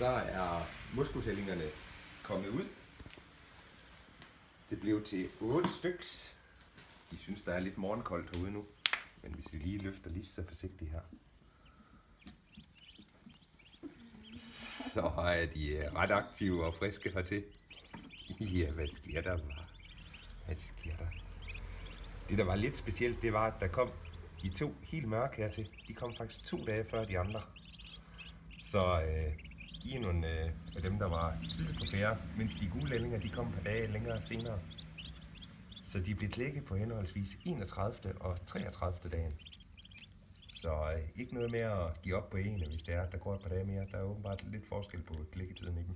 så er moskusællingerne kommet ud. Det blev til 8 styks. De synes, der er lidt morgenkoldt herude nu. Men hvis vi lige løfter lige så forsigtigt her, så er de ret aktive og friske hertil. Ja, hvad sker der, var? Hvad sker der? Det, der var lidt specielt, det var, at der kom de 2 helt mørke hertil. De kom faktisk 2 dage før de andre. Så de er nogle af dem, der var tidligt på færre, mens de gule ællinger, de kom et par dage længere senere. Så de blev klækket på henholdsvis 31. og 33. dagen. Så ikke noget med at give op på en, hvis det er, der går et par dage mere. Der er åbenbart lidt forskel på klækketiden i dem.